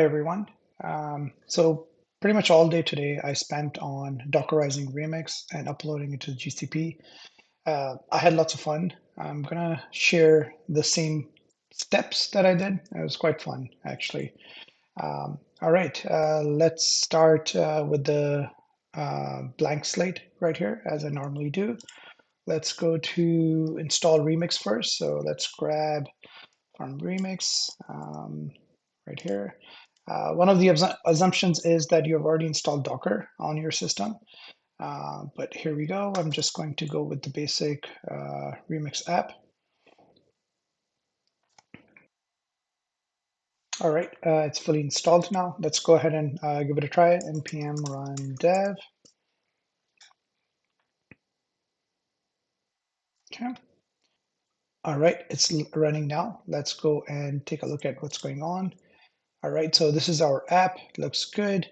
Hey everyone. So pretty much all day today I spent on dockerizing Remix and uploading it to GCP. I had lots of fun. I'm gonna share the same steps that I did. It was quite fun actually. All right, let's start with the blank slate right here as I normally do. Let's go to install Remix first. So let's grab from Remix right here. One of the assumptions is that you have already installed Docker on your system, but here we go. I'm just going to go with the basic Remix app. All right, it's fully installed now. Let's go ahead and give it a try. npm run dev. Okay. All right, it's running now. Let's go and take a look at what's going on. All right, so this is our app. It looks good.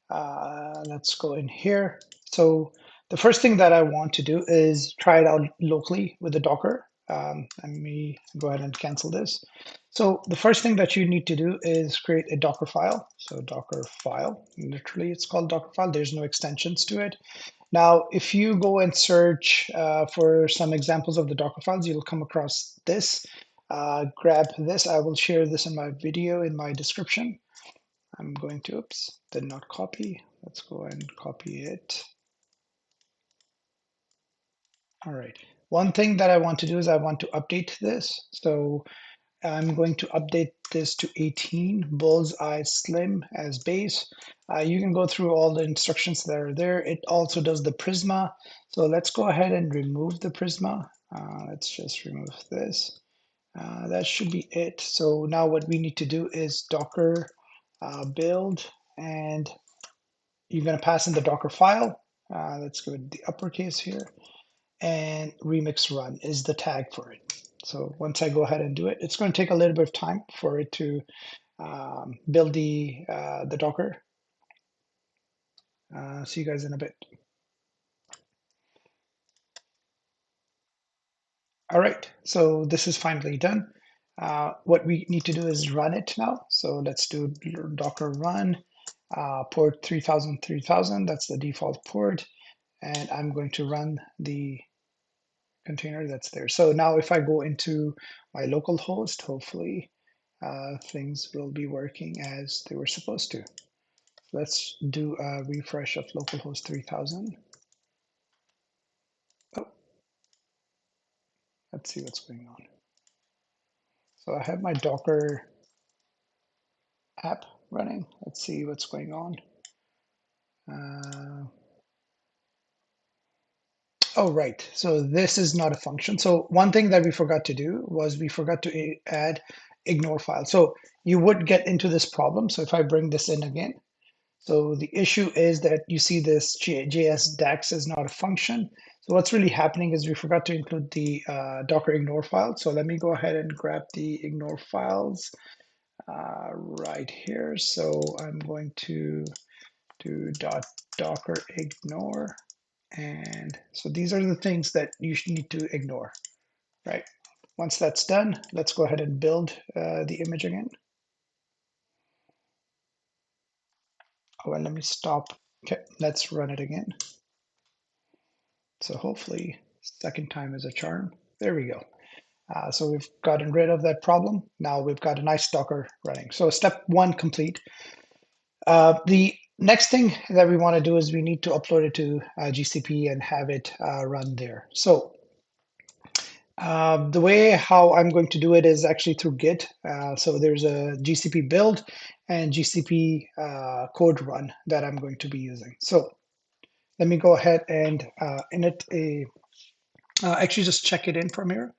Let's go in here. So the first thing that I want to do is try it out locally with the Docker. Let me go ahead and cancel this. So the first thing that you need to do is create a Docker file. So Docker file, literally it's called Docker file. There's no extensions to it. Now, if you go and search for some examples of the Docker files, you'll come across this. Grab this. I will share this in my video in my description. I'm going to, oops, did not copy. Let's go and copy it. All right. One thing that I want to do is I want to update this. So I'm going to update this to 18, bullseye slim as base. You can go through all the instructions that are there. It also does the Prisma. So let's go ahead and remove the Prisma. Let's just remove this. That should be it. So now what we need to do is Docker build, and you're going to pass in the Docker file. Let's go with the uppercase here. And remix run is the tag for it. So once I go ahead and do it, it's going to take a little bit of time for it to build the Docker. See you guys in a bit. All right, so this is finally done. What we need to do is run it now. So let's do Docker run port 3000, 3000. That's the default port. And I'm going to run the container that's there. So now if I go into my local host, hopefully things will be working as they were supposed to. Let's do a refresh of localhost 3000. Oh, let's see what's going on. So I have my Docker app running. Let's see what's going on. Oh, right. So this is not a function. So one thing that we forgot to do was we forgot to add ignore file. So you would get into this problem. So if I bring this in again, so the issue is that you see this JS DAX is not a function. So what's really happening is we forgot to include the Docker ignore file. So let me go ahead and grab the ignore files right here. So I'm going to do .docker ignore. And so these are the things that you need to ignore, right? Once that's done, let's go ahead and build the image again. Oh, and let me stop. Okay, let's run it again. So hopefully second time is a charm. There we go. So we've gotten rid of that problem. Now we've got a nice Docker running. So step one complete. The next thing that we want to do is we need to upload it to GCP and have it run there. So the way how I'm going to do it is actually through Git. So there's a GCP build and GCP code run that I'm going to be using. So let me go ahead and actually just check it in from here.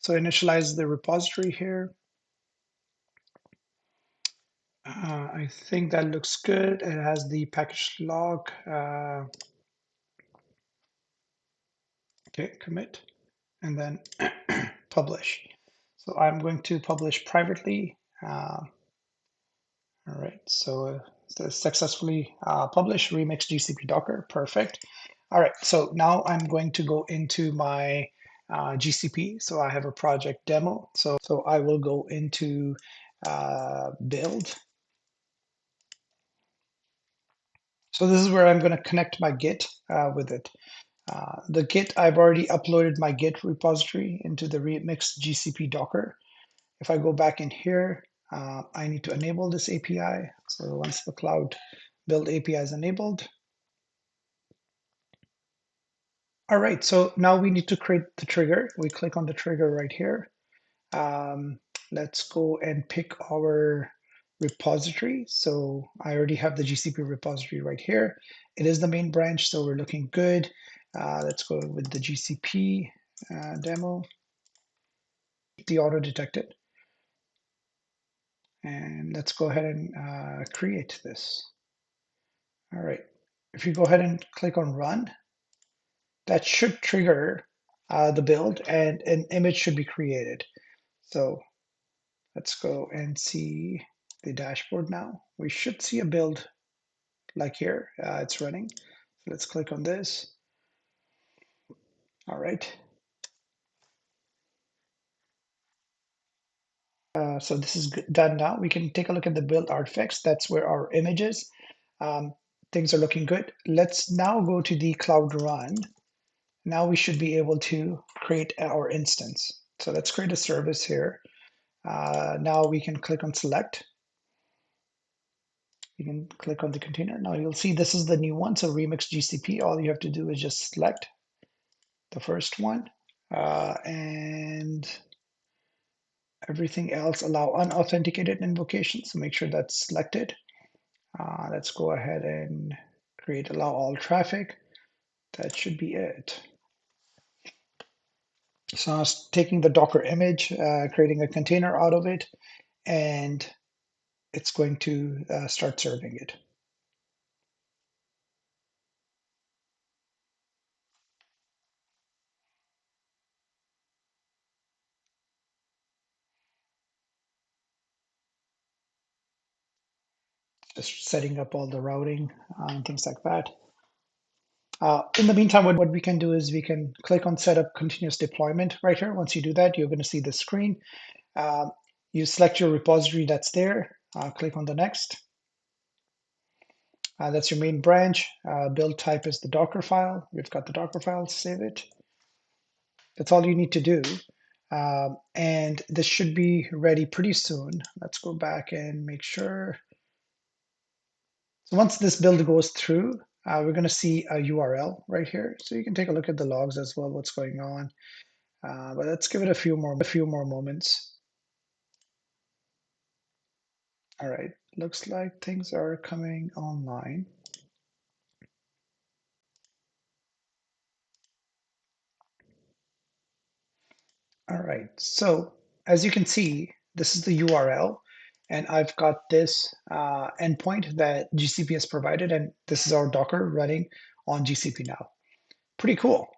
So initialize the repository here. I think that looks good. It has the package log. Okay, commit, and then publish. So I'm going to publish privately. All right, so successfully published Remix GCP Docker, perfect. All right, so now I'm going to go into my GCP. So I have a project demo. So I will go into build. So this is where I'm going to connect my Git with it. The Git, I've already uploaded my Git repository into the Remix GCP Docker. If I go back in here, I need to enable this API. So once the Cloud Build API is enabled, all right, so now we need to create the trigger. We click on the trigger right here. Um, let's go and pick our repository. So I already have the GCP repository right here. It is the main branch, so we're looking good. Let's go with the GCP demo, the auto detected, and let's go ahead and create this. All right, if you go ahead and click on run, that should trigger the build and an image should be created. So let's go and see the dashboard now. We should see a build like here. It's running. Let's click on this. All right. So this is done now. We can take a look at the build artifacts. That's where our image is. Um, things are looking good. Let's now go to the Cloud Run. Now we should be able to create our instance. So let's create a service here. Now we can click on select. You can click on the container. Now you'll see this is the new one. So Remix GCP, all you have to do is just select the first one and everything else allow unauthenticated invocations. So make sure that's selected. Let's go ahead and create allow all traffic. That should be it. So I was taking the Docker image, creating a container out of it, and it's going to start serving it. Just setting up all the routing and things like that. In the meantime, what we can do is we can click on set up continuous deployment right here. Once you do that, you're going to see the screen. You select your repository that's there, click on the next. That's your main branch. Build type is the Docker file. We've got the Docker file, save it. That's all you need to do. And this should be ready pretty soon. Let's go back and make sure. So once this build goes through, we're going to see a URL right here. So you can take a look at the logs as well, what's going on. But let's give it a few more moments. All right, looks like things are coming online. All right, so as you can see, this is the URL, and I've got this endpoint that GCP has provided, and this is our Docker running on GCP now. Pretty cool.